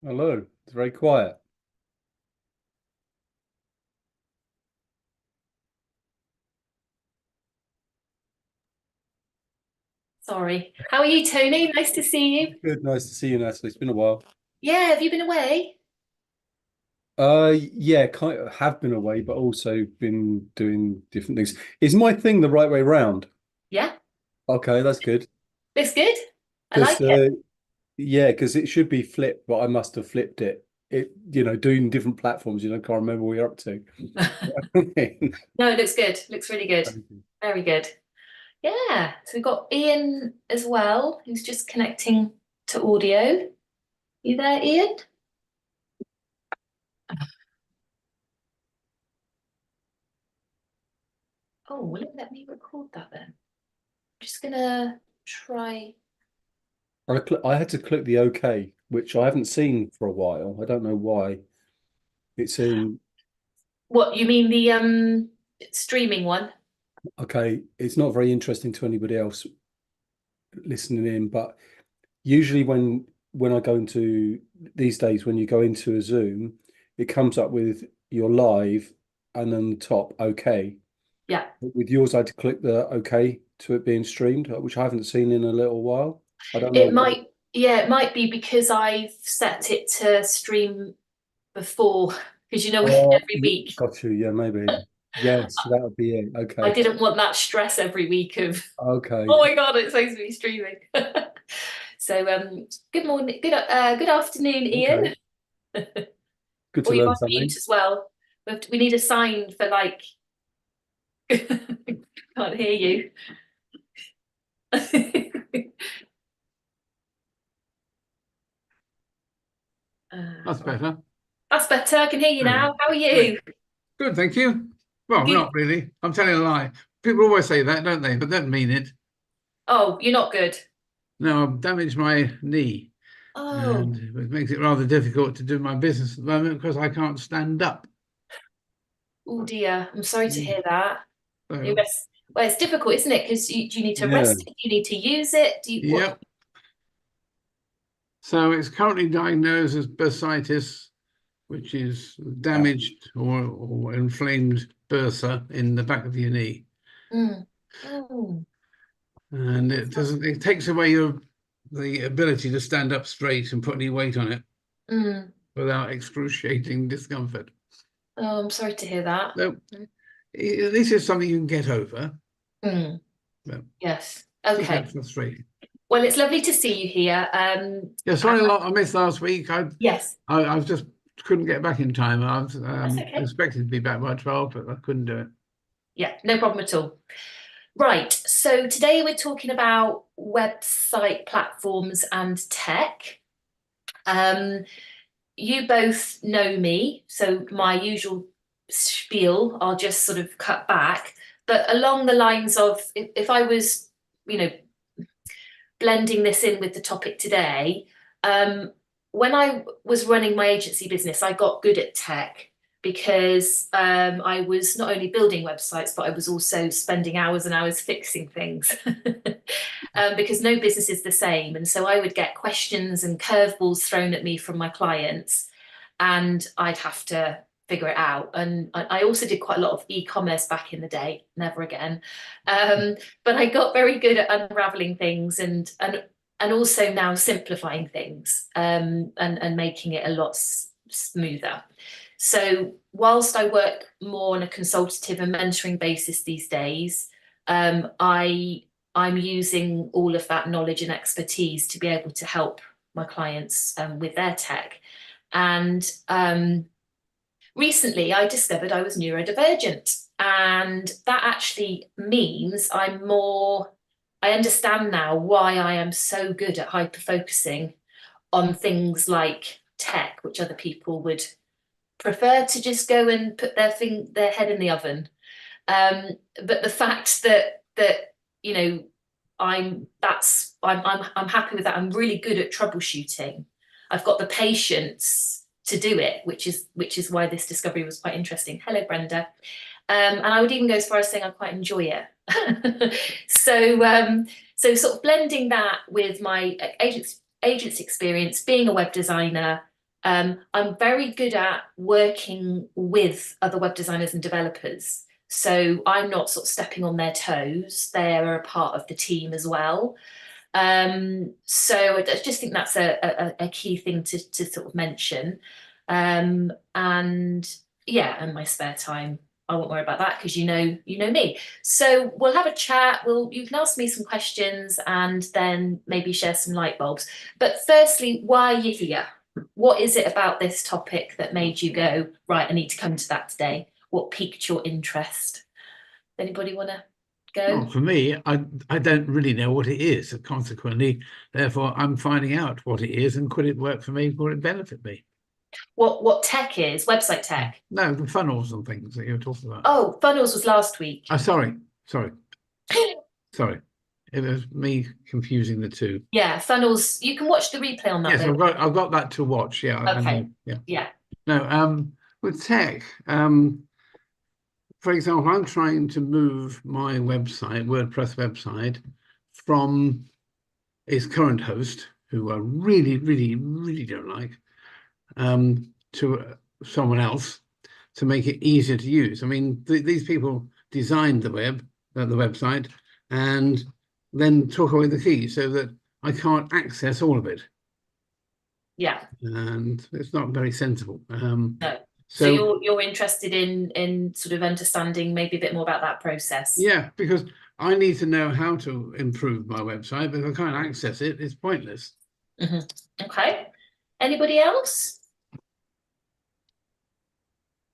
Hello. It's very quiet. Sorry. How are you, Tony? Nice to see you. Good. Nice to see you, Natalie. It's been a while. Yeah, have you been away? Yeah, kind of have been away, but also been doing different things. Is my thing the right way round? Yeah, Okay, that's good. it's good. I Because like it. yeah, because it should be flipped, but I must have flipped it. Doing different platforms. Can't remember what you're up to. No, it looks good. Looks really good. Thank you. Very good. Yeah. So we've got Ian as well, who's just connecting to audio. You there, Ian? Oh, will it let me record that then? I'm just gonna try. I had to click the OK, which I haven't seen for a while. I don't know why. It's saying What, you mean the streaming one? okay. It's not very interesting to anybody else listening in, but usually when I go into these days, when you go into a Zoom, it comes up with your live and then the top OK. Yeah. But with yours, I had to click the OK to it being streamed, which I haven't seen in a little while. I don't know It why. might, yeah, it might be because I've set it to stream before, because Oh, every week. got you. Yeah, maybe. Yes, that would be it. I Okay. didn't want that stress every week of, Okay. oh my God, it's supposed to be streaming. So good morning, good afternoon, Okay. Ian. Good to Or you learn on mute something. as well. We need a sign for like can't hear you. That's Uh, better. that's better. I can hear you now. How are Great. you? Good, thank you. Well, Good. not really. I'm telling a lie. People always say that, don't they? But they don't mean it. Oh, you're not good. No, I've damaged my knee, Oh, and it makes it rather difficult to do my business at the moment because I can't stand up. oh dear. I'm sorry to hear that. You So, rest. Well, it's difficult, isn't it? Because do you need to Yeah. rest it? Do you need to use it? Do you what? yep. So it's currently diagnosed as bursitis, which is Ah, damaged or inflamed bursa in the back of your knee. Mm. Oh, And that's it not. doesn't, it takes away the ability to stand up straight and put any weight on it Mm. without excruciating discomfort. Oh, I'm sorry to hear that. So this is something you can get over. Mm. But Yes. just Okay. that frustrating. Well, it's lovely to see you here. Yeah, sorry a lot. I missed last week. Yes, I just couldn't get back in time. I was that's okay. expected to be back by 12, but I couldn't do it. Yeah, no problem at all. Right. So today we're talking about website platforms and tech. Um, you both know me, so my usual spiel, I'll just sort of cut back. But along the lines of if I was, you know, blending this in with the topic today, um, when I was running my agency business, I got good at tech because I was not only building websites, but I was also spending hours and hours fixing things because no business is the same. And so I would get questions and curveballs thrown at me from my clients, and I'd have to figure it out. And I also did quite a lot of e-commerce back in the day, never again. But I got very good at unraveling things and also now simplifying things and making it a lot smoother. So whilst I work more on a consultative and mentoring basis these days, I'm using all of that knowledge and expertise to be able to help my clients with their tech. And recently I discovered I was neurodivergent. And that actually means I understand now why I am so good at hyper focusing on things like tech, which other people would prefer to just go and put their head in the oven. Um, but the fact that you know I'm happy with that. I'm really good at troubleshooting. I've got the patience to do it, which is why this discovery was quite interesting. Hello, Brenda. And I would even go as far as saying I quite enjoy it. So sort of blending that with my agency experience, being a web designer, I'm very good at working with other web designers and developers. So I'm not sort of stepping on their toes. They're a part of the team as well. So I just think that's a key thing to sort of mention. And yeah, in my spare time, I won't worry about that because you know me. So we'll have a chat. You can ask me some questions and then maybe share some light bulbs. But firstly, why are you here? What is it about this topic that made you go, right, I need to come to that today? What piqued your interest? Anybody want to go? Well, for me, I don't really know what it is. Consequently, therefore, I'm finding out what it is and could it work for me? Will it benefit me? What tech is? Website tech? No, the funnels and things that you were talking about. Oh, funnels was last week. Sorry. Sorry. It was me confusing the two. Yeah, funnels. You can watch the replay on that. Yes, I've got that to watch. Yeah. Okay. Yeah. No, with tech, for example, I'm trying to move my website, WordPress website, from its current host, who I really, really, really don't like, to someone else to make it easier to use. I mean, these people designed the website, and then took away the key so that I can't access all of it. Yeah. And it's not very sensible. No. So you're interested in sort of understanding maybe a bit more about that process? Yeah, because I need to know how to improve my website, but if I can't access it, it's pointless. Okay. Anybody else?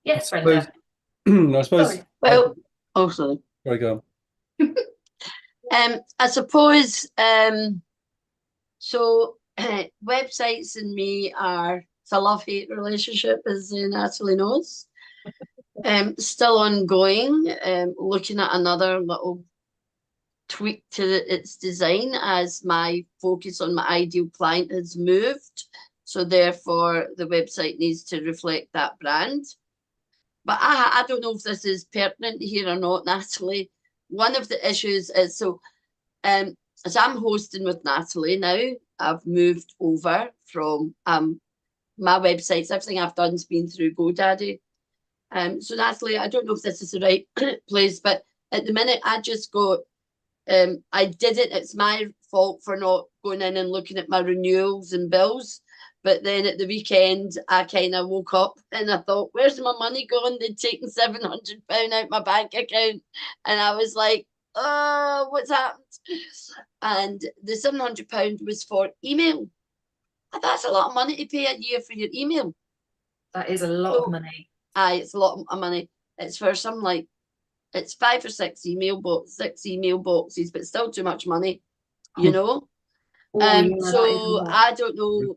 Yes, Brenda. I suppose. Sorry. Well, also. Sorry, go on. I suppose so websites and me it's a love-hate relationship, as Natalie knows. Still ongoing, looking at another little tweak to its design as my focus on my ideal client has moved. So therefore the website needs to reflect that brand. But I don't know if this is pertinent here or not, Natalie. One of the issues is, so as I'm hosting with Natalie now, I've moved over from my websites. Everything I've done has been through GoDaddy. So Natalie, I don't know if this is the right place, but at the minute I just got, it's my fault for not going in and looking at my renewals and bills. But then at the weekend, I kind of woke up and I thought, where's my money gone? They'd taken £700 out my bank account. And I was like, oh, what's happened? And the £700 was for email. And that's a lot of money to pay a year for your email. That is a lot of money. It's a lot of money. It's for it's 5 or 6 email boxes, but still too much money, you know? So I don't know.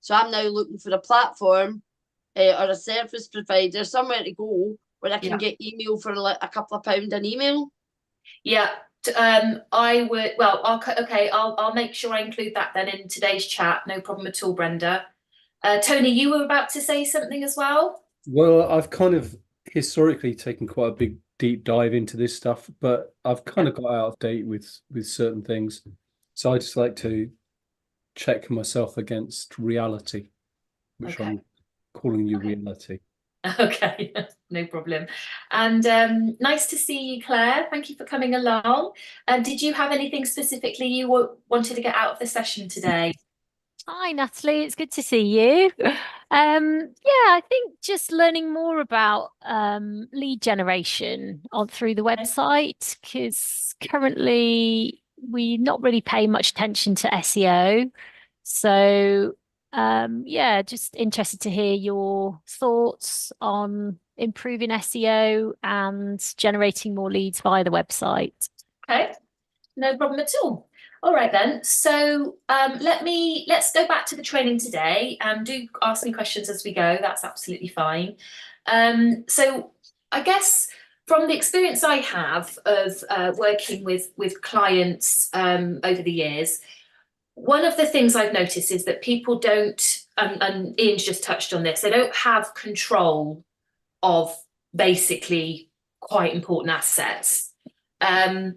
So I'm now looking for a platform or a service provider, somewhere to go where I can get email for like a couple of £1 an email. Yeah. I would, well, I'll make sure I include that then in today's chat. No problem at all, Brenda. Tony, you were about to say something as well? Well, I've kind of historically taken quite a big deep dive into this stuff, but I've kind of got out of date with certain things. So I just like to check myself against reality, which I'm calling you reality. Okay, no problem. And nice to see you, Claire. Thank you for coming along. Did you have anything specifically you wanted to get out of the session today? Hi, Natalie. It's good to see you. Yeah, I think just learning more about lead generation through the website, because currently we not really pay much attention to SEO. So yeah, just interested to hear your thoughts on improving SEO and generating more leads via the website. Okay, no problem at all. All right then, so let's go back to the training today and do ask me questions as we go. That's absolutely fine. So I guess from the experience I have of working with clients over the years, one of the things I've noticed is that people don't, and Ian's just touched on this, they don't have control of basically quite important assets. And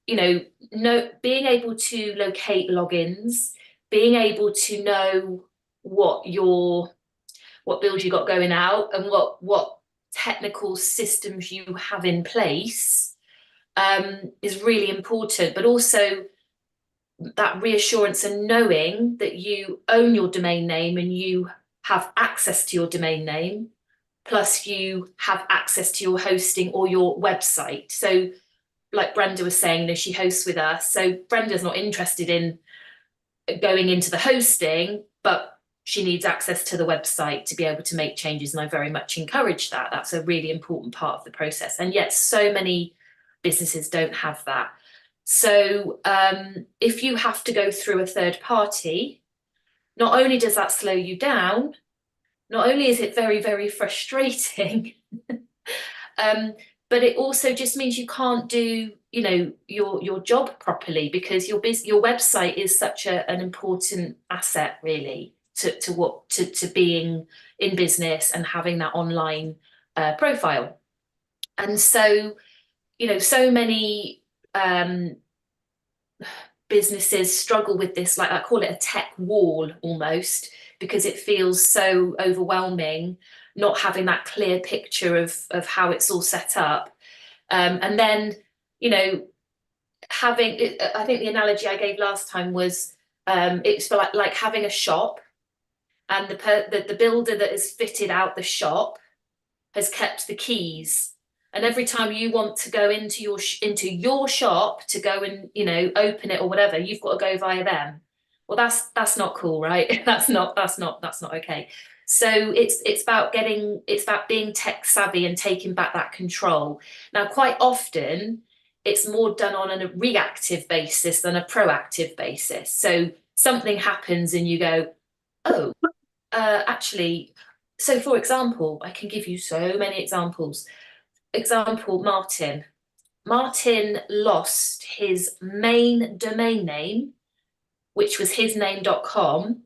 being able to locate logins, being able to know what build you got going out and what technical systems you have in place is really important, but also that reassurance and knowing that you own your domain name and you have access to your domain name, plus you have access to your hosting or your website. So like Brenda was saying, you know, she hosts with us. So Brenda's not interested in going into the hosting, but she needs access to the website to be able to make changes. And I very much encourage that. That's a really important part of the process. And yet so many businesses don't have that. So if you have to go through a third party, not only does that slow you down, not only is it very, very frustrating, but it also just means you can't do, you know, your job properly, because your website is such an important asset, really, to being in business and having that online profile. And so, you know, so many businesses struggle with this, like I call it a tech wall almost, because it feels so overwhelming, not having that clear picture of how it's all set up. And then, you know, having, I think the analogy I gave last time was, it's for like having a shop, and the builder that has fitted out the shop has kept the keys. And every time you want to go into your shop to go and, you know, open it or whatever, you've got to go via them. Well, that's not cool, right? That's not okay. So it's about being tech savvy and taking back that control. Now, quite often it's more done on a reactive basis than a proactive basis. So something happens and you go, oh, actually. So for example, I can give you so many examples. Example, Martin. Martin lost his main domain name, which was hisname.com,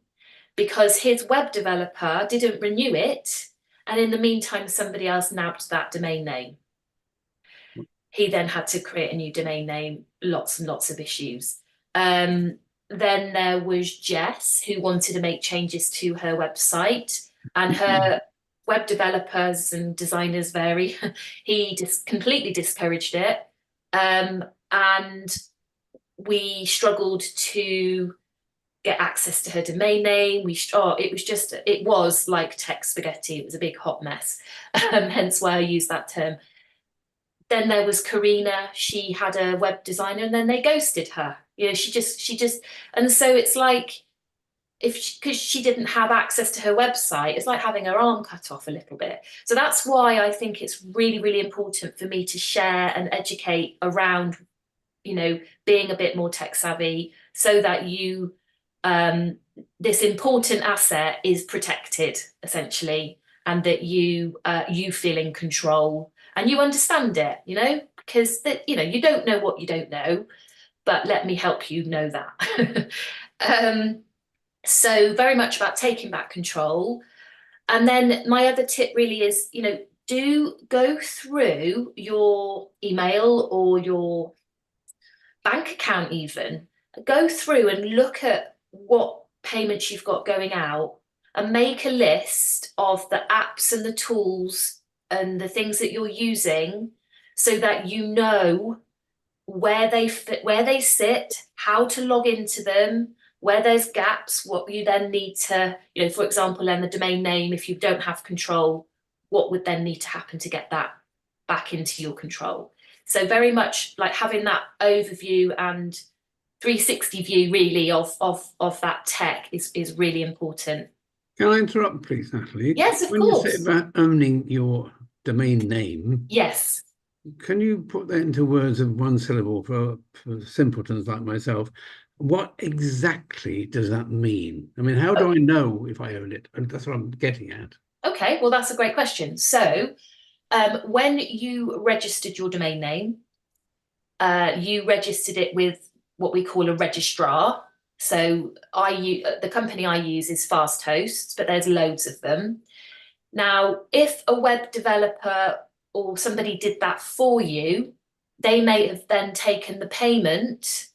because his web developer didn't renew it. And in the meantime, somebody else nabbed that domain name. He then had to create a new domain name, lots and lots of issues. Then there was Jess, who wanted to make changes to her website, and her web developers and designers vary. He just completely discouraged it. And we struggled to get access to her domain name. It was like tech spaghetti. It was a big hot mess. Hence why I use that term. Then there was Karina. She had a web designer and then they ghosted her. You know, she just, and so it's like, because she didn't have access to her website, it's like having her arm cut off a little bit. So that's why I think it's really, really important for me to share and educate around, you know, being a bit more tech savvy, so that you, this important asset is protected essentially, and that you feel in control and you understand it, you know, because that, you know, you don't know what you don't know, but let me help you know that. So very much about taking back control. And then my other tip really is, you know, do go through your email or your bank account, even go through and look at what payments you've got going out, and make a list of the apps and the tools and the things that you're using, so that you know where they fit, where they sit, how to log into them, where there's gaps, what you then need to, you know, for example, then the domain name, if you don't have control, what would then need to happen to get that back into your control. So very much like having that overview and 360 view really of that tech is really important. Can I interrupt, please, Natalie? Yes, of course. When you say about owning your domain name, yes, can you put that into words of one syllable for simpletons like myself? What exactly does that mean? I mean, how do I know if I own it? And that's what I'm getting at. Okay, well, that's a great question. So when you registered your domain name, you registered it with what we call a registrar. So the company I use is Fast Hosts, but there's loads of them. Now, if a web developer or somebody did that for you, they may have then taken the payment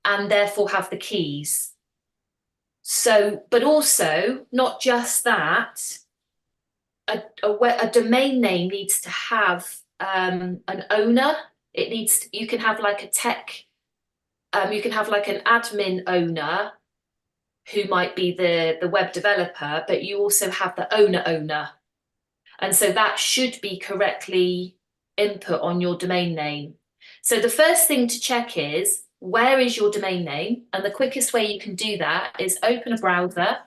and therefore have the keys. So, but also not just that, a domain name needs to have an owner. It needs to, you can have like a tech, you can have like an admin owner who might be the web developer, but you also have the owner. And so that should be correctly input on your domain name. So the first thing to check is, where is your domain name? And the quickest way you can do that is open a browser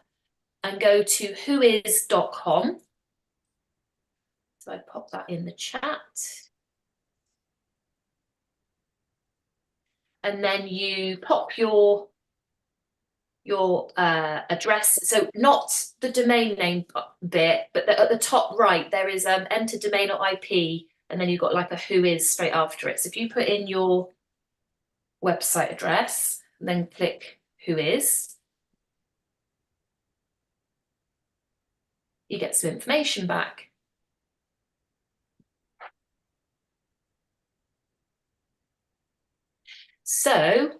and go to whois.com. So I pop that in the chat. And then you pop your address. So not the domain name bit, but at the top right, there is enter domain or IP, and then you've got like a whois straight after it. So if you put in your website address, and then click whois, you get some information back. So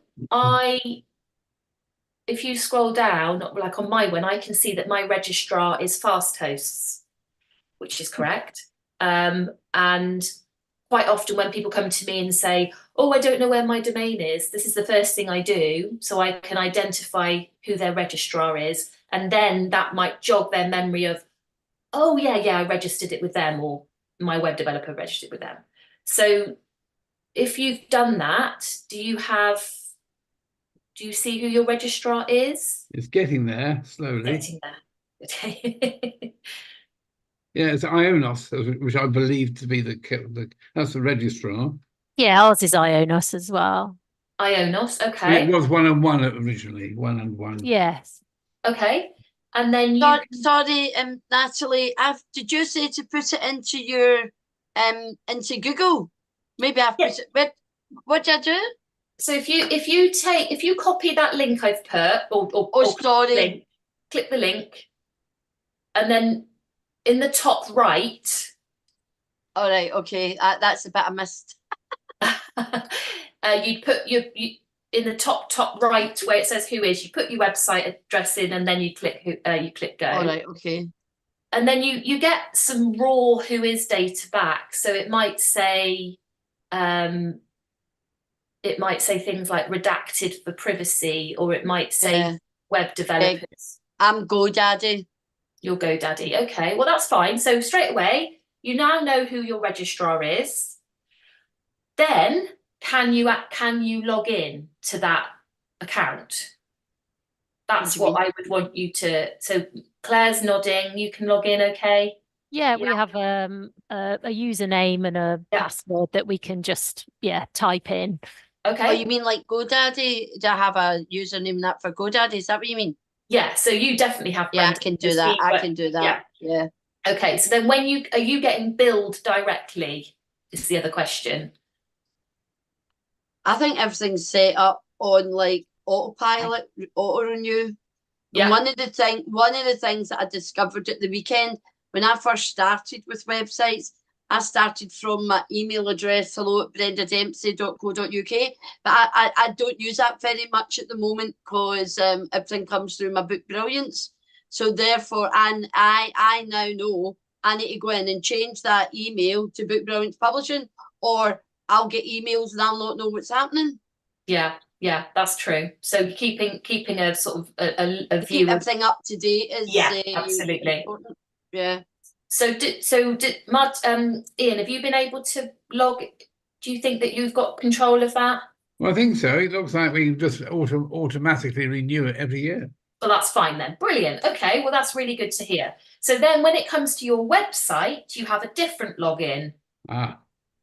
if you scroll down, like on my one, I can see that my registrar is FastHosts, which is correct. And quite often when people come to me and say, oh, I don't know where my domain is, this is the first thing I do, so I can identify who their registrar is. And then that might jog their memory of, oh, yeah, I registered it with them, or my web developer registered with them. So if you've done that, do you see who your registrar is? It's getting there slowly. Getting there. Okay. Yeah, it's Ionos, which I believe to be that's the registrar. Yeah, ours is Ionos as well. Ionos, okay. It was 1&1 originally, 1&1. Yes. Okay. And then Sorry, Natalie, did you say to put it into your into Google? Maybe I've put it. What did I do? So if you copy that link I've put, or sorry, click the link, and then in the top right. All right, okay, that's the bit I missed. You put in the top right where it says whois, you put your website address in, and then you click go. All right, okay. And then you get some raw whois data back. So it might say things like redacted for privacy, or it might say web developers. I'm GoDaddy. You're GoDaddy. Okay, well that's fine. So straight away, you now know who your registrar is. Then can you log in to that account? That's what I would want you to. So Claire's nodding. You can log in, okay? Yeah, we have a username and a password that we can just type in. Okay. Oh, you mean like GoDaddy? Do I have a username that for GoDaddy? Is that what you mean? Yeah. So you definitely have. Yeah, I can do that. I can do that. Yeah. Okay. So then, are you getting billed directly? Is the other question. I think everything's set up on like autopilot, auto renew. Yeah. One of the things that I discovered at the weekend when I first started with websites, I started from my email address, hello@brendadempsey.co.uk, but I don't use that very much at the moment because everything comes through my Book Brilliance. So therefore, and I now know I need to go in and change that email to Book Brilliance Publishing, or I'll get emails and I'll not know what's happening. Yeah, that's true. So keeping a sort of a view, keep everything up to date is absolutely important. Yeah. So Ian, have you been able to log? Do you think that you've got control of that? Well, I think so. It looks like we can just automatically renew it every year. Well, that's fine then. Brilliant. Okay, well, that's really good to hear. So then when it comes to your website, you have a different login.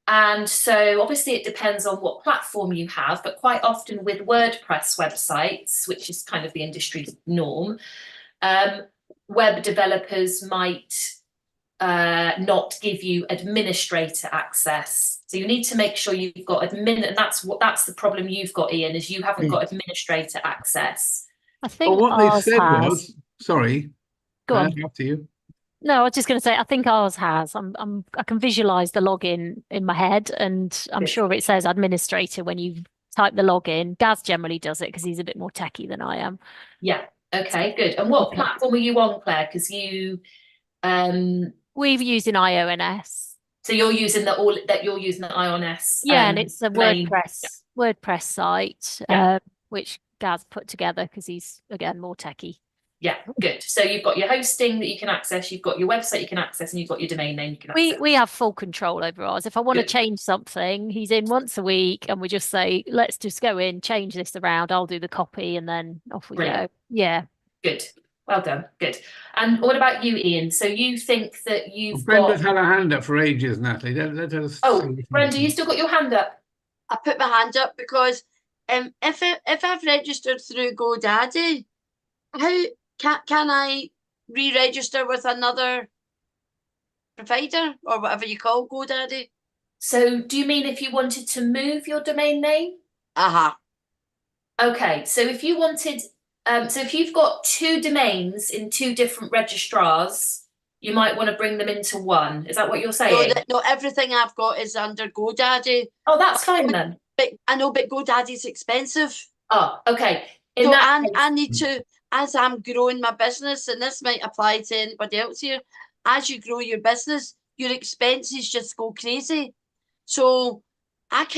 And so obviously it depends on what platform you have, but quite often with WordPress websites, which is kind of the industry norm, web developers might not give you administrator access. So you need to make sure you've got admin, and that's the problem you've got, Ian, is you haven't got administrator access. I think what they said was, sorry, go on. After you. No, I was just going to say, I think ours has. I can visualize the login in my head, and I'm sure it says administrator when you type the login. Gaz generally does it because he's a bit more techie than I am. Yeah. Okay, good. And what platform are you on, Claire? Because you, We're using IONS. so you're using the IONS. Yeah, and it's a domain. WordPress site, Yeah. which Gaz put together because he's, again, more techie. Yeah, good. So you've got your hosting that you can access, you've got your website you can access, and you've got your domain name you can access. We have full control over ours. If I want to Good. change something, he's in once a week, and we just say, let's just go in, change this around. I'll do the copy, and then off we Brilliant. go. Yeah. Good. Well done. Good. And what about you, Ian? So you think that you've Brenda's got... had her hand up for ages, Natalie. Let us Oh, Brenda, you still got your hand up? I put my hand up because if I've registered through GoDaddy, how can I re-register with another provider or whatever you call GoDaddy? So do you mean if you wanted to move your domain name? Aha. Okay, so if you wanted, so if you've got two domains in two different registrars, you might want to bring them into one. Is that what you're saying? No, everything I've got is under GoDaddy. Oh, that's fine then. But I know, but GoDaddy's expensive. Oh, okay. So case, I need to, as I'm growing my business, and this might apply to anybody else here, as you grow your business, your expenses just go crazy. So I'm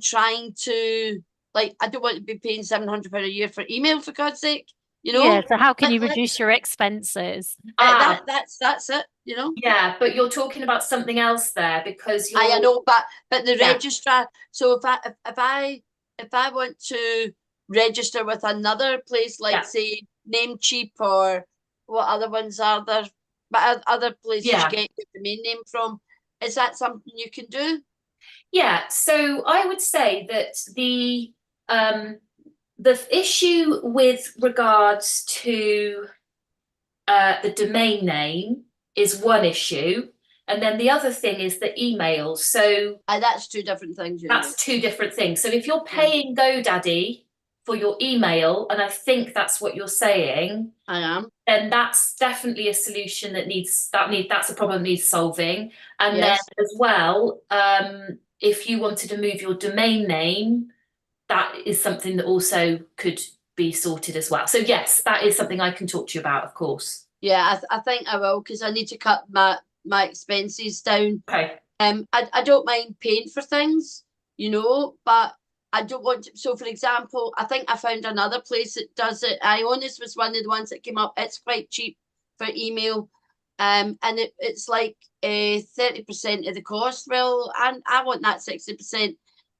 trying to, like, I don't want to be paying £700 a year for email, for God's sake, you know? Yeah, so how can you reduce your expenses? That's it, you know? Yeah, but you're talking about something else there because you're... I know, but the registrar, so if I want to register with another place, like say Namecheap or what other ones are there, but other places you get your domain name from, is that something you can do? Yeah, so I would say that the issue with regards to the domain name is one issue, and then the other thing is the email. So that's two different things. That's two different things. So if you're paying GoDaddy for your email, and I think that's what you're saying, I am, then that's definitely a solution that's a problem that needs solving. And then as well, if you wanted to move your domain name, that is something that also could be sorted as well. So yes, that is something I can talk to you about, of course. Yeah, I think I will, because I need to cut my expenses down. Okay. I don't mind paying for things, you know, but I don't want to. So for example, I think I found another place that does it. Ionis was one of the ones that came up. It's quite cheap for email. And it's like 30% of the cost. Well, I want that 60%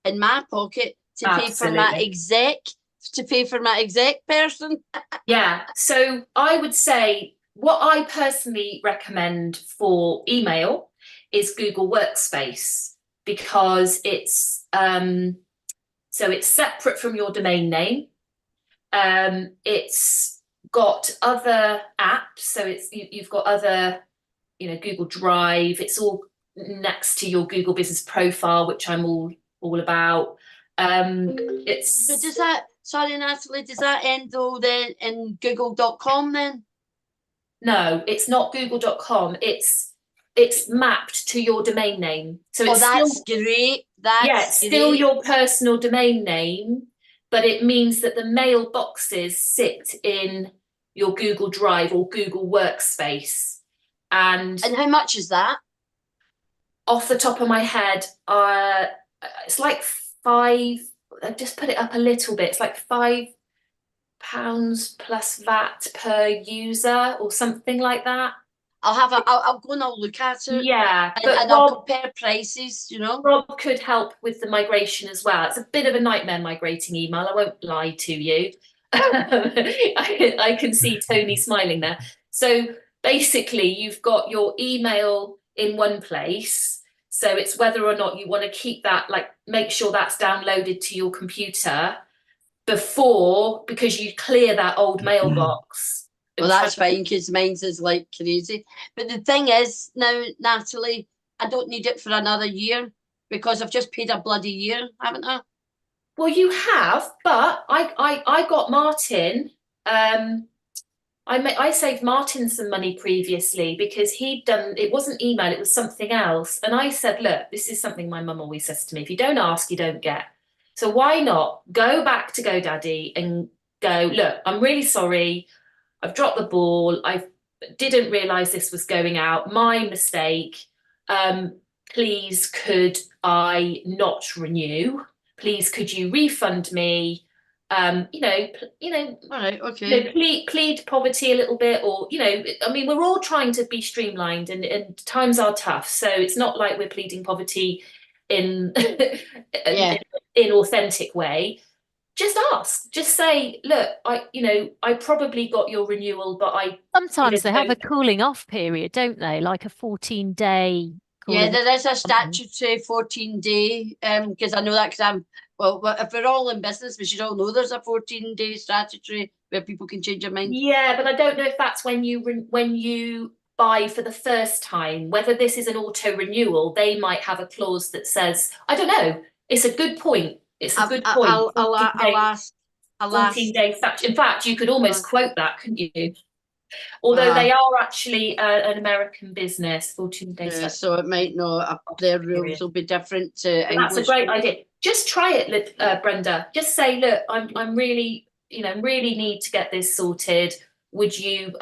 in my pocket to pay for my exec person. Yeah, so I would say what I personally recommend for email is Google Workspace, because it's so it's separate from your domain name. It's got other apps, so you've got other, Google Drive. It's all next to your Google Business Profile, which I'm all about. So does that, sorry Natalie, does that end though then in google.com then? No, it's not google.com. It's mapped to your domain name. So it's that's great. That's still your personal domain name, but it means that the mailboxes sit in your Google Drive or Google Workspace. And how much is that? Off the top of my head, it's like I've just put it up a little bit. It's like £5 plus VAT per user or something like that. I'll go and I'll look at it. Yeah, and I'll compare prices, you know. Rob could help with the migration as well. It's a bit of a nightmare migrating email, I won't lie to you. I can see Tony smiling there. So basically you've got your email in one place. So it's whether or not you want to keep that, like make sure that's downloaded to your computer because you clear that old mailbox. Well, that's fine, because mine's is like crazy. But the thing is now, Natalie, I don't need it for another year because I've just paid a bloody year, haven't I? Well, you have, but I got Martin. I saved Martin some money previously because it wasn't email, it was something else. And I said, look, this is something my mum always says to me: if you don't ask, you don't get. So why not go back to GoDaddy and go, look, I'm really sorry. I've dropped the ball. I didn't realize this was going out. My mistake. Please, could I not renew? Please, could you refund me? All right, okay. Plead poverty a little bit, or I mean, we're all trying to be streamlined, and times are tough. So it's not like we're pleading poverty in in authentic way. Just ask. Just say, look, I probably got your renewal, but sometimes they have a cooling off period, don't they? Like a 14-day. Yeah, there is a statutory 14-day, because I know that because if we're all in business, we should all know there's a 14-day statutory where people can change their mind. Yeah, but I don't know if that's when you buy for the first time, whether this is an auto renewal. They might have a clause that says, I don't know. It's a good point. It's a good point. I'll ask. 14-day statute. In fact, you could almost quote that, couldn't you? Although they are actually an American business, 14-day statute. So it might not, their rules will be different to English. That's a great idea. Just try it, Brenda. Just say, look, I'm really, really need to get this sorted. Would you,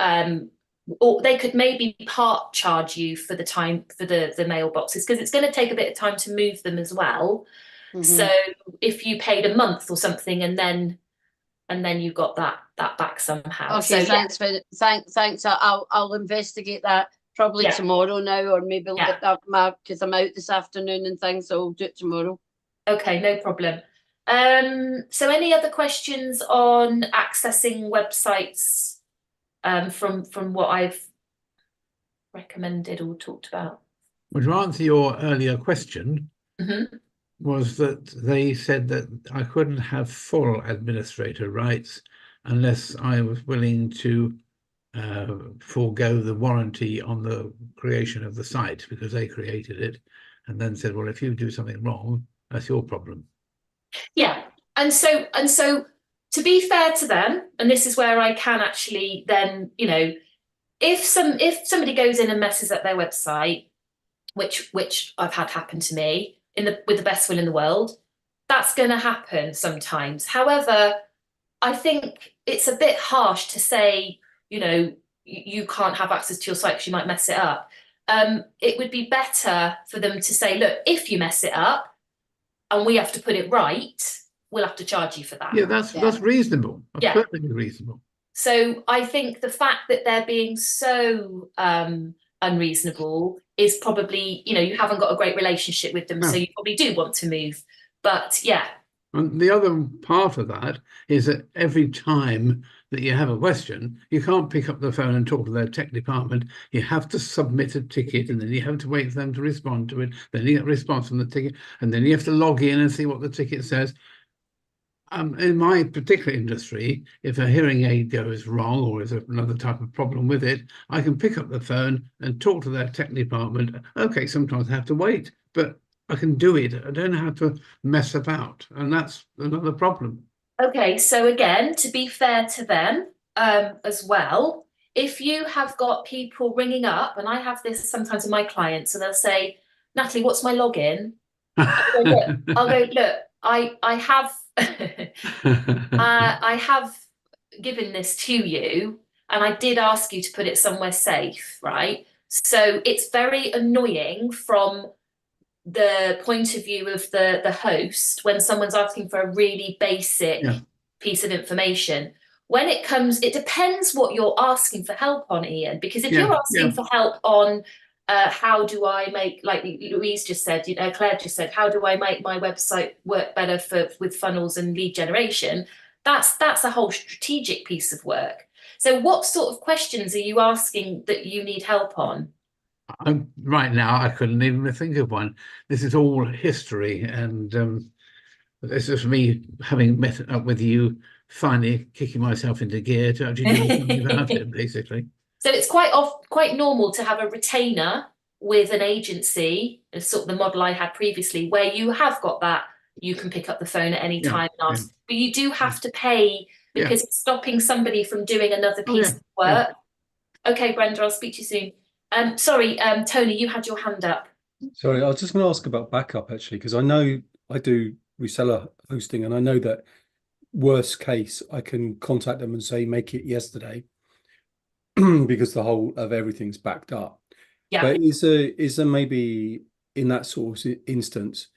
or they could maybe part charge you for the time for the mailboxes, because it's going to take a bit of time to move them as well. So if you paid a month or something, and then you got that back somehow. Okay, so thanks. I'll investigate that probably tomorrow now, or maybe look at that map, because I'm out this afternoon and things, so I'll do it tomorrow. Okay, no problem. So any other questions on accessing websites from what I've recommended or talked about? Well, to answer your earlier question, was that they said that I couldn't have full administrator rights unless I was willing to forego the warranty on the creation of the site, because they created it, and then said, well, if you do something wrong, that's your problem. Yeah, and so to be fair to them, and this is where I can actually then, if somebody goes in and messes up their website, which I've had happen to me, with the best will in the world, that's going to happen sometimes. However, I think it's a bit harsh to say, you can't have access to your site because you might mess it up. It would be better for them to say, look, if you mess it up and we have to put it right, we'll have to charge you for that. Yeah, that's reasonable. That's perfectly reasonable. So I think the fact that they're being so unreasonable is probably, you haven't got a great relationship with them, so you probably do want to move. But yeah. And the other part of that is that every time that you have a question, you can't pick up the phone and talk to their tech department. You have to submit a ticket, and then you have to wait for them to respond to it. Then you get a response from the ticket, and then you have to log in and see what the ticket says. In my particular industry, if a hearing aid goes wrong or there's another type of problem with it, I can pick up the phone and talk to their tech department. Okay, sometimes I have to wait, but I can do it. I don't have to mess about, and that's another problem. Okay, so again, to be fair to them as well, if you have got people ringing up, and I have this sometimes with my clients, so they'll say, Natalie, what's my login? I'll go, look, I have I have given this to you, and I did ask you to put it somewhere safe, right? So it's very annoying from the point of view of the host when someone's asking for a really basic piece of information. When it comes, it depends what you're asking for help on, Ian, because if you're asking for help on how do I make, like Louise just said, Claire just said, how do I make my website work better with funnels and lead generation? That's a whole strategic piece of work. So what sort of questions are you asking that you need help on? Right now, I couldn't even think of one. This is all history, and this is me having met up with you, finally kicking myself into gear to actually do something about it, basically. So it's quite normal to have a retainer with an agency, sort of the model I had previously, where you have got that, you can pick up the phone at any time and ask, but you do have to pay because it's stopping somebody from doing another piece of work. Okay, Brenda, I'll speak to you soon. Sorry, Tony, you had your hand up. Sorry, I was just going to ask about backup, actually, because I know I do reseller hosting, and I know that worst case, I can contact them and say, make it yesterday, because the whole of everything's backed up. Yeah. But is there maybe in that sort of instance,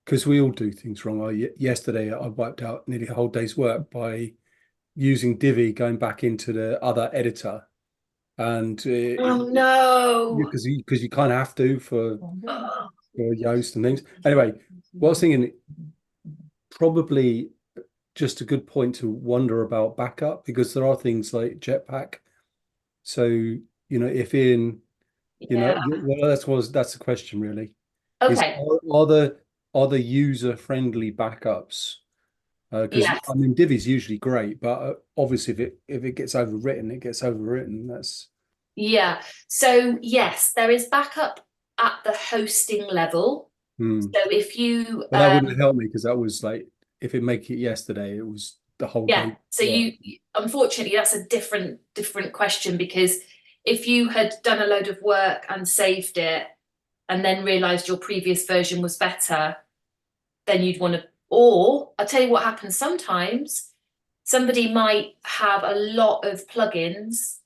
because we all do things wrong. Yesterday I wiped out nearly a whole day's work by using Divi, going back into the other editor, and Oh no. because you kind of have to for Yoast and things. Anyway, what I was thinking, probably just a good point to wonder about backup, because there are things like Jetpack. So, if in, well, that's the question really. Okay. Are the user-friendly backups? Because Yes. I mean, Divi's usually great, but obviously if it gets overwritten, it gets overwritten. That's Yeah. So yes, there is backup at the hosting level. So if you But that wouldn't help me, because that was like, if it make it yesterday, it was the whole day. So you unfortunately, that's a different question, because if you had done a load of work and saved it and then realized your previous version was better, then you'd want to, or I'll tell you what happens sometimes. Somebody might have a lot of plugins,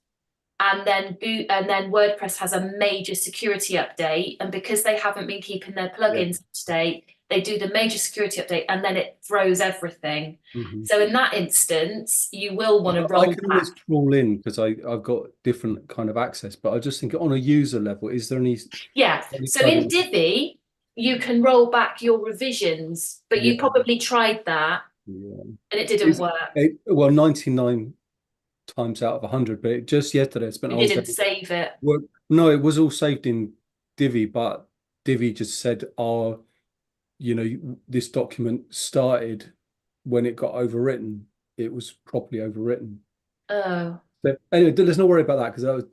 and then WordPress has a major security update, and because they haven't been keeping their plugins up to date, they do the major security update and then it throws everything. So in that instance, you will want to roll I can always crawl in, because I've got different kind of access, but I just think on a user level, is there any? So in Divi, you can roll back your revisions, but you probably tried that and it didn't work. Well, 99 times out of 100, but just yesterday I spent You didn't save it. Well, no, it was all saved in Divi, but Divi just said, this document started when it got overwritten. It was properly overwritten. Oh. But anyway, let's not worry about that, because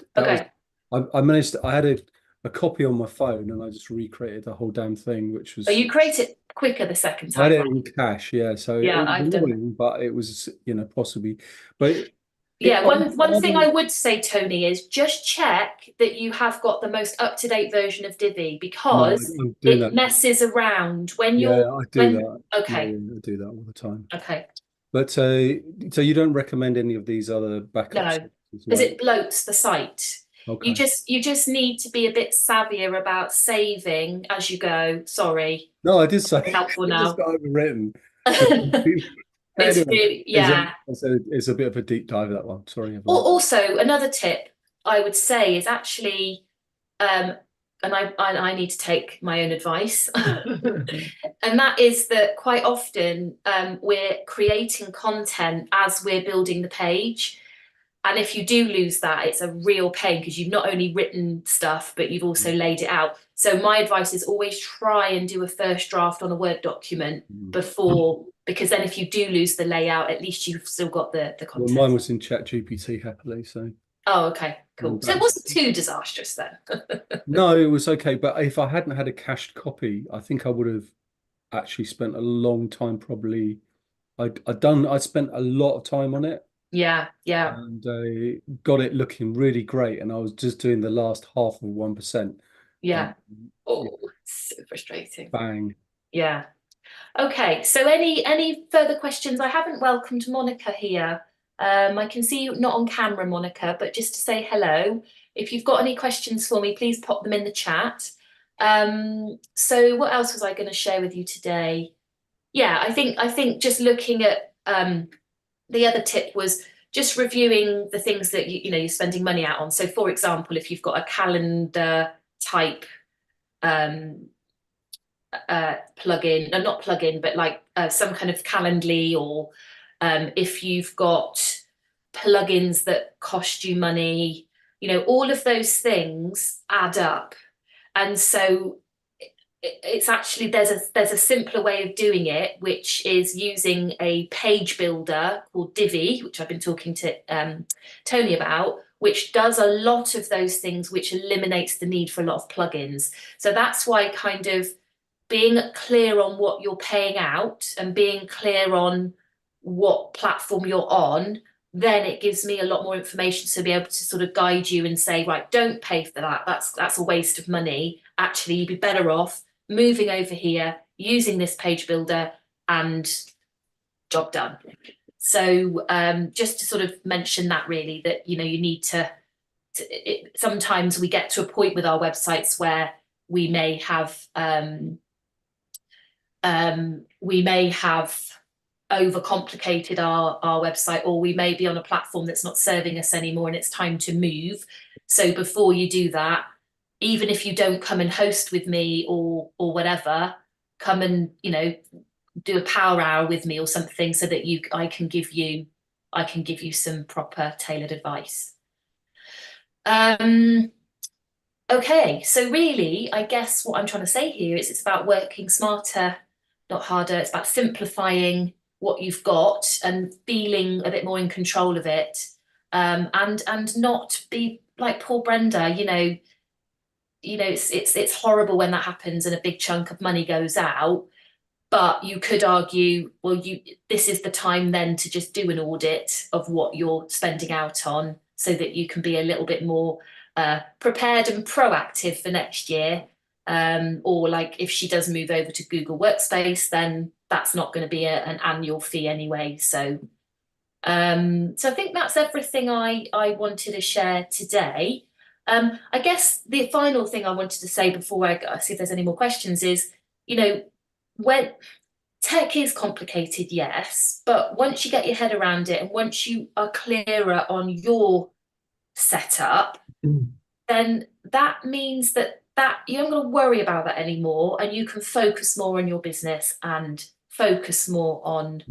I managed I had a copy on my phone, and I just recreated the whole damn thing, which was. Oh, you create it quicker the second time. I had it in cache, yeah. So it was annoying, but it was, possibly. But one thing I would say, Tony, is just check that you have got the most up-to-date version of Divi, because it messes around when you're. I do that. Okay. Yeah, I do that all the time. Okay. But so you don't recommend any of these other backups? No, because it bloats the site. Okay. You just need to be a bit savvier about saving as you go. Sorry. No, I did say helpful it now. just got overwritten. It's anyway, really, it's a bit of a deep dive, that one. Sorry. Also, another tip I would say is actually, and I need to take my own advice, and that is that quite often we're creating content as we're building the page. And if you do lose that, it's a real pain, because you've not only written stuff, but you've also laid it out. So my advice is always try and do a first draft on a Word document before, because then if you do lose the layout, at least you've still got the content. Well, mine was in ChatGPT, happily, so. Oh, okay, cool. So it wasn't too disastrous then. No, it was okay. But if I hadn't had a cached copy, I think I would have actually spent a long time, probably. I'd spent a lot of time on it. Yeah. And got it looking really great, and I was just doing the last half of 1%. Yeah. So frustrating. Bang. Yeah. Okay. So any further questions? I haven't welcomed Monica here. I can see you not on camera, Monica, but just to say hello. If you've got any questions for me, please pop them in the chat. So what else was I going to share with you today? Yeah, I think just looking at the other tip was just reviewing the things that you're spending money out on. So for example, if you've got a calendar type plugin, no, not plugin, but like some kind of Calendly, or if you've got plugins that cost you money, all of those things add up. And so it's actually, there's a simpler way of doing it, which is using a page builder called Divi, which I've been talking to Tony about, which does a lot of those things, which eliminates the need for a lot of plugins. So that's why kind of being clear on what you're paying out and being clear on what platform you're on, then it gives me a lot more information to be able to sort of guide you and say, right, don't pay for that. That's a waste of money. Actually, you'd be better off moving over here, using this page builder, and job done. So just to sort of mention that, really, that, you know, you need to sometimes we get to a point with our websites where we may have overcomplicated our website, or we may be on a platform that's not serving us anymore and it's time to move. So before you do that, even if you don't come and host with me or whatever, come and, you know, do a power hour with me or something, so that I can give you some proper tailored advice. Okay, so really, I guess what I'm trying to say here is it's about working smarter, not harder. It's about simplifying what you've got and feeling a bit more in control of it, and not be like poor Brenda. You know, it's horrible when that happens and a big chunk of money goes out. But you could argue, well, this is the time then to just do an audit of what you're spending out on, so that you can be a little bit more prepared and proactive for next year. Or like if she does move over to Google Workspace, then that's not going to be an annual fee anyway. So I think that's everything I wanted to share today. I guess the final thing I wanted to say before I see if there's any more questions is, you know, when tech is complicated, yes, but once you get your head around it and once you are clearer on your setup, then that means that you're not going to worry about that anymore, and you can focus more on your business and focus more on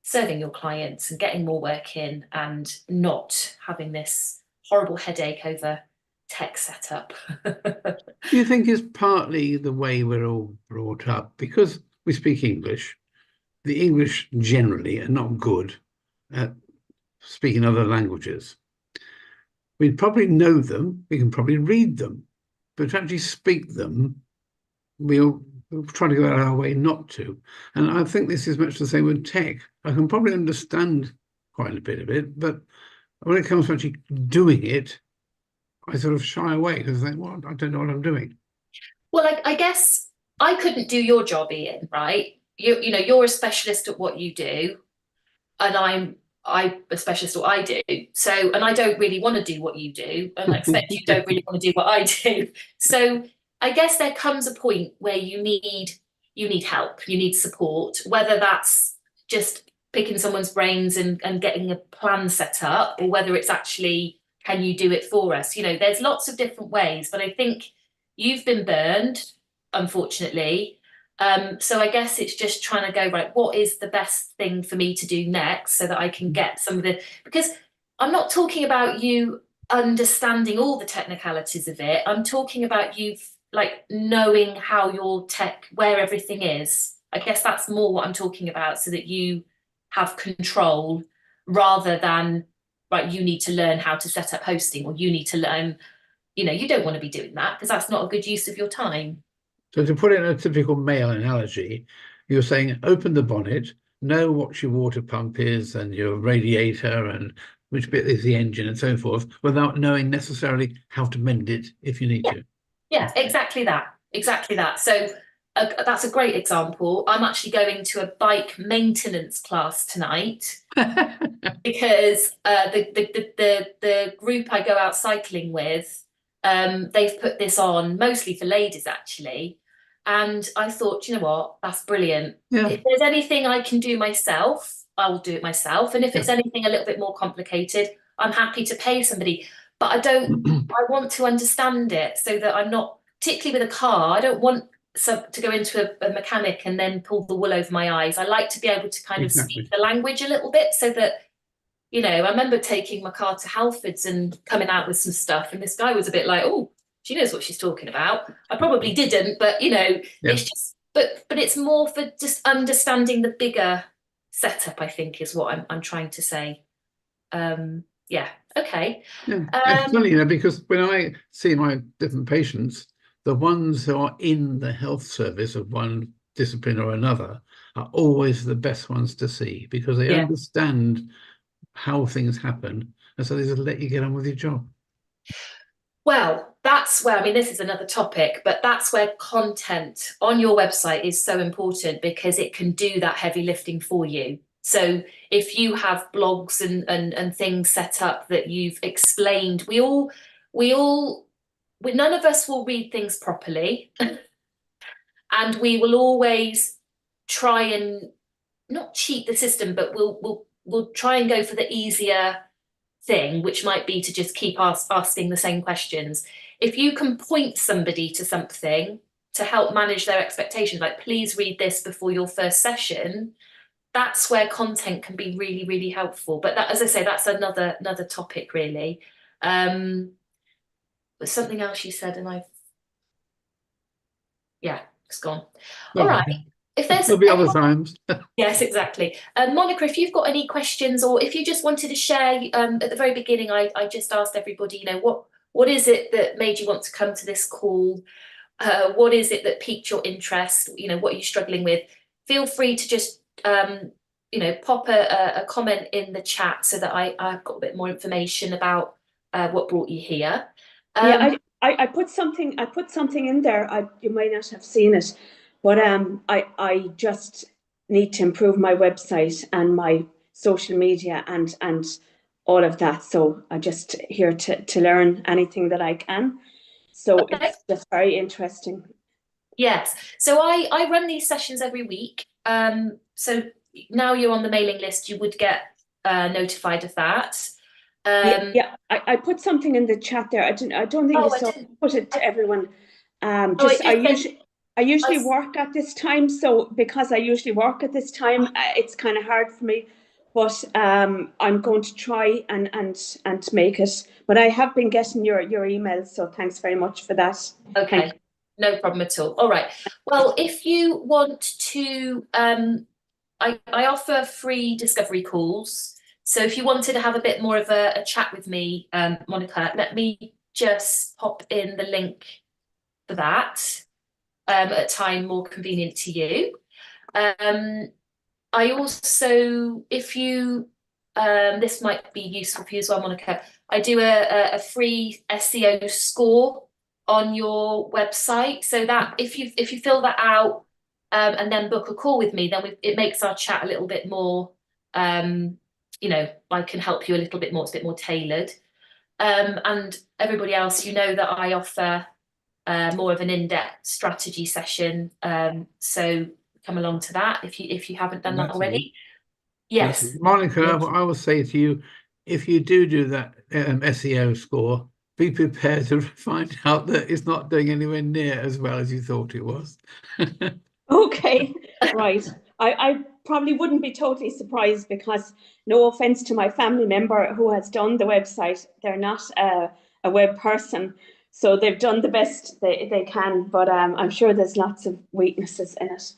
serving your clients and getting more work in, and not having this horrible headache over tech setup. Do you think it's partly the way we're all brought up? Because we speak English, the English generally are not good at speaking other languages. We probably know them, we can probably read them, but to actually speak them, we'll try to go out of our way not to. And I think this is much the same with tech. I can probably understand quite a bit of it, but when it comes to actually doing it, I sort of shy away because I think, well, I don't know what I'm doing. Well, I guess I couldn't do your job, Ian, right? You know, you're a specialist at what you do, and I'm a specialist at what I do. So, and I don't really want to do what you do, and I expect you don't really want to do what I do. So I guess there comes a point where you need help, you need support, whether that's just picking someone's brains and getting a plan set up, or whether it's actually, can you do it for us? You know, there's lots of different ways, but I think you've been burned, unfortunately. So I guess it's just trying to go, right, what is the best thing for me to do next, so that I can get some of the, because I'm not talking about you understanding all the technicalities of it. I'm talking about you like knowing how your tech, where everything is. I guess that's more what I'm talking about, so that you have control, rather than, right, you need to learn how to set up hosting, or you need to learn, you know, you don't want to be doing that, because that's not a good use of your time. So to put it in a typical male analogy, you're saying open the bonnet, know what your water pump is and your radiator and which bit is the engine and so forth, without knowing necessarily how to mend it if you need to. Yeah, exactly that. Exactly that. So that's a great example. I'm actually going to a bike maintenance class tonight because the group I go out cycling with, they've put this on mostly for ladies, actually. And I thought, you know what, that's brilliant. Yeah. If there's anything I can do myself, I will do it myself. And if it's anything a little bit more complicated, I'm happy to pay somebody. But I want to understand it, so that I'm not, particularly with a car, I don't want to go into a mechanic and then pull the wool over my eyes. I like to be able to kind of speak the language a little bit, so that, you know, I remember taking my car to Halfords and coming out with some stuff, and this guy was a bit like, oh, she knows what she's talking about. I probably didn't, but, you know, it's just, but it's more for just understanding the bigger setup, I think, is what I'm trying to say. Yeah, okay. Yeah, it's funny, you know, because when I see my different patients, the ones who are in the health service of one discipline or another are always the best ones to see, because they understand how things happen, and so they just let you get on with your job. Well, that's where, I mean, this is another topic, but that's where content on your website is so important, because it can do that heavy lifting for you. So if you have blogs and things set up that you've explained, none of us will read things properly. And we will always try and not cheat the system, but we'll try and go for the easier thing, which might be to just keep asking the same questions. If you can point somebody to something to help manage their expectations, like please read this before your first session, that's where content can be really, really helpful. But that, as I say, that's another topic really. But something else you said and it's gone. All right. If there's There'll be other times. Yes, exactly. Monica, if you've got any questions, or if you just wanted to share, at the very beginning, I just asked everybody, what is it that made you want to come to this call? What is it that piqued your interest? What are you struggling with? Feel free to just, pop a comment in the chat so that I've got a bit more information about what brought you here. Yeah, I put something in there. You might not have seen it, but I just need to improve my website and my social media and all of that. So I'm just here to learn anything that I can. So Okay. It's just very interesting. Yes. So I run these sessions every week. So now you're on the mailing list, you would get notified of that. Yeah, I put something in the chat there. I don't think you saw put it to everyone. I usually work at this time, so because I usually work at this time, it's kind of hard for me. But I'm going to try and make it. But I have been getting your emails, so thanks very much for that. Okay, no problem at all. All right. Well, if you want to, I offer free discovery calls. So if you wanted to have a bit more of a chat with me, Monica, let me just pop in the link for that at a time more convenient to you. I also, if you, this might be useful for you as well, Monica, I do a free SEO score on your website, so that if you fill that out and then book a call with me, then it makes our chat a little bit more, I can help you a little bit more, it's a bit more tailored. And everybody else, that I offer more of an in-depth strategy session, so come along to that if you haven't done that already. Yes, Monica, I will say to you, if you do that SEO score, be prepared to find out that it's not doing anywhere near as well as you thought it was. Okay, right. I probably wouldn't be totally surprised, because no offense to my family member who has done the website, they're not a web person, so they've done the best they can, but I'm sure there's lots of weaknesses in it.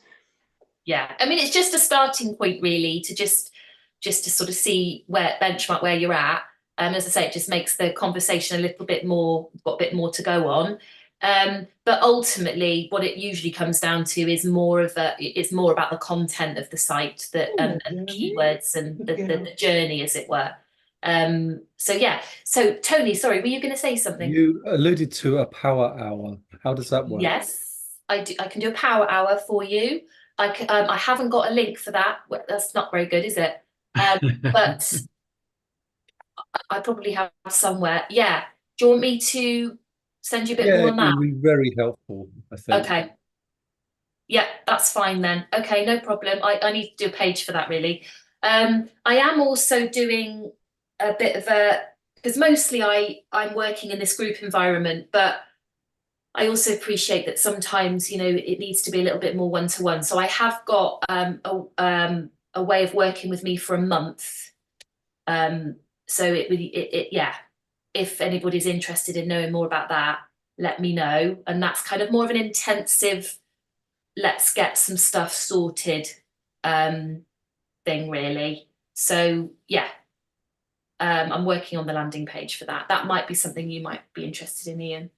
Yeah, I mean, it's just a starting point really, to just to sort of see benchmark where you're at. As I say, it just makes the conversation a little bit more, got a bit more to go on. But ultimately, what it usually comes down to is it's more about the content of the site and keywords and the journey, as it were. So yeah. So Tony, sorry, were you going to say something? You alluded to a power hour. How does that work? Yes, I do. I can do a power hour for you. I haven't got a link for that. That's not very good, is it? But I probably have somewhere. Yeah. Do you want me to send you a bit more on that? It would be very helpful, I think. Okay. Yeah, that's fine then. Okay, no problem. I need to do a page for that really. I am also doing a bit of because mostly I'm working in this group environment, but I also appreciate that sometimes, it needs to be a little bit more one-to-one. So I have got a way of working with me for a month. So if anybody's interested in knowing more about that, let me know. And that's kind of more of an intensive, let's get some stuff sorted thing really. So yeah, I'm working on the landing page for that. That might be something you might be interested in, Ian.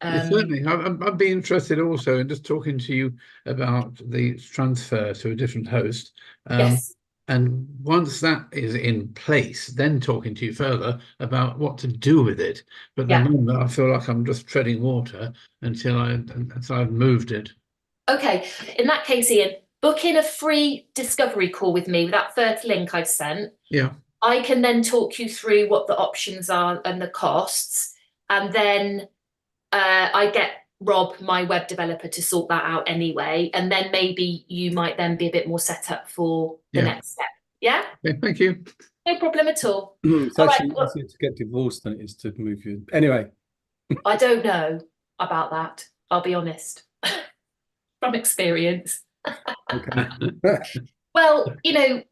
Certainly, I'd be interested also in just talking to you about the transfer to a different host. Yes. And once that is in place, then talking to you further about what to do with it. But at the moment, I feel like I'm just treading water until I've moved it. Okay, in that case, Ian, book in a free discovery call with me with that first link I've sent. Yeah. I can then talk you through what the options are and the costs, and then I get Rob, my web developer, to sort that out anyway, and then maybe you might then be a bit more set up for the next step. Yeah? Okay, thank you. No problem at all. It's All actually right, easier to get divorced than it is to move you. Anyway. I don't know about that, I'll be honest, from experience. Okay. Well, you know,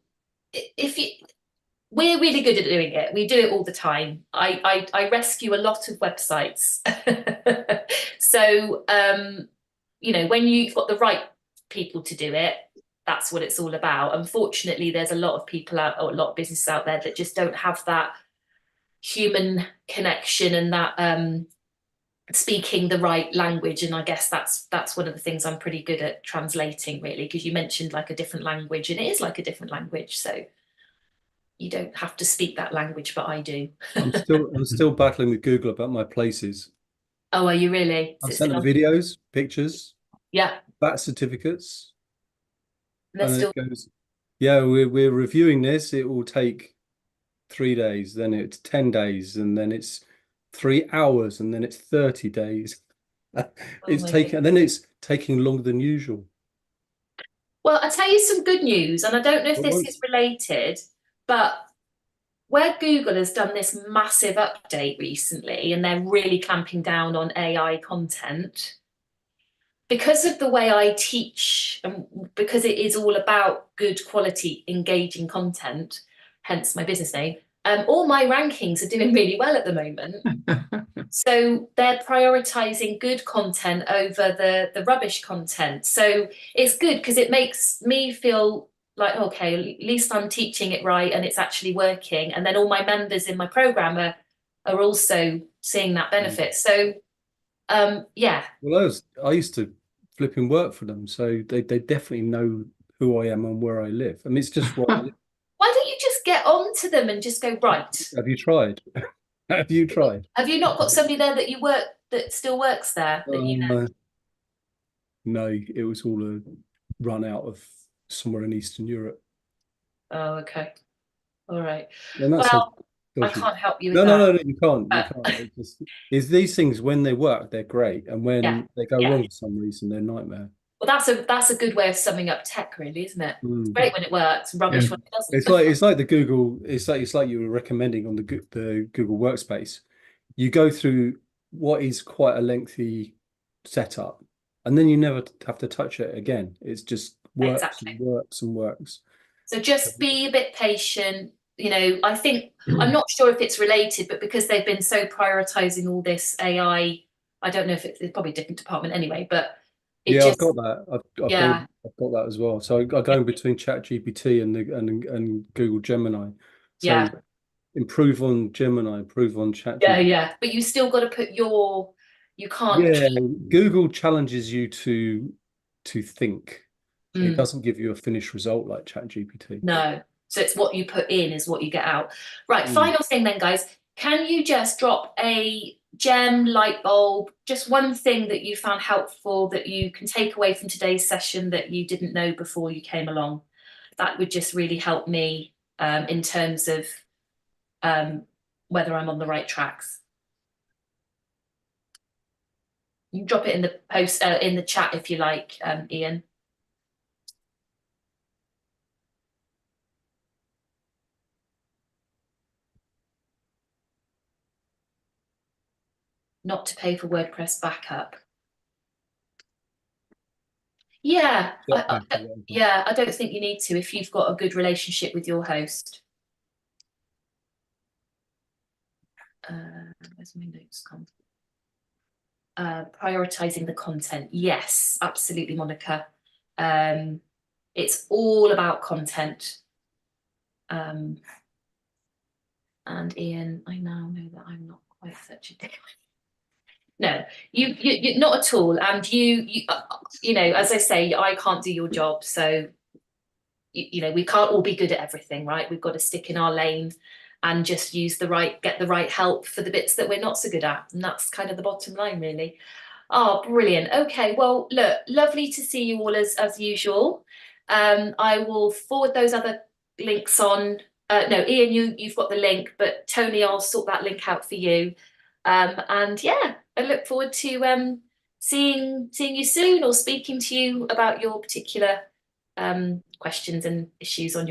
we're really good at doing it. We do it all the time. I rescue a lot of websites. So, you know, when you've got the right people to do it, that's what it's all about. Unfortunately, there's a lot of people out, or a lot of businesses out there that just don't have that human connection and that speaking the right language. And I guess that's one of the things I'm pretty good at translating, really, because you mentioned like a different language, and it is like a different language. So you don't have to speak that language, but I do. I'm still battling with Google about my places. Oh, are you really? I've sent them videos, pictures, yeah, VAT certificates, and then it goes, yeah, we're reviewing this. It will take 3 days, then it's 10 days, and then it's 3 hours, and then it's 30 days. And then it's taking longer than usual. Well, I'll tell you some good news, and I don't know if this is related, but where Google has done this massive update recently, and they're really clamping down on AI content, because of the way I teach, and because it is all about good quality, engaging content, hence my business name, all my rankings are doing really well at the moment. So they're prioritizing good content over the rubbish content. So it's good because it makes me feel like, okay, at least I'm teaching it right and it's actually working. And then all my members in my program are also seeing that benefit. So yeah. Well, I used to flipping work for them, so they definitely know who I am and where I live. I mean, it's just what I live. Why don't you just get on to them and just go, right? Have you tried? Have you tried? Have you not got somebody there that still works there that you know? No, it was all a run out of somewhere in Eastern Europe. Oh, okay. All right. Well, I can't help you with that. No, you can't. You can't. It's these things, when they work, they're great, and when they go wrong for some reason, they're a nightmare. Well, that's a good way of summing up tech, really, isn't it? It's great when it works, rubbish when it doesn't. It's like the Google. It's like you were recommending on the Google Workspace. You go through what is quite a lengthy setup, and then you never have to touch it again. It's just works and works and works. So just be a bit patient. You know, I think, I'm not sure if it's related, but because they've been so prioritizing all this AI, I don't know if it's probably a different department anyway, but I've got that. I've got that as well. So I go in between ChatGPT and Google Gemini. So improve on Gemini, improve on ChatGPT. Yeah. But you still got to put you can't. Google challenges you to think. It doesn't give you a finished result like ChatGPT. No. So it's what you put in is what you get out. Right. Final thing then, guys. Can you just drop a gem, light bulb, just one thing that you found helpful that you can take away from today's session that you didn't know before you came along? That would just really help me in terms of whether I'm on the right tracks. You can drop it in the post in the chat if you like, Ian. Not to pay for WordPress backup. Yeah, I don't think you need to if you've got a good relationship with your host. Where's my notes gone? Prioritizing the content. Yes, absolutely, Monica. It's all about content. And Ian, I now know that I'm not quite such a dick. No, you not at all. And you know, as I say, I can't do your job. So, you know, we can't all be good at everything, right? We've got to stick in our lane and just get the right help for the bits that we're not so good at. And that's kind of the bottom line, really. Oh, brilliant. Okay, well, look, lovely to see you all as usual. I will forward those other links on. No, Ian, you've got the link, but Tony, I'll sort that link out for you. And yeah, I look forward to seeing you soon, or speaking to you about your particular questions and issues on your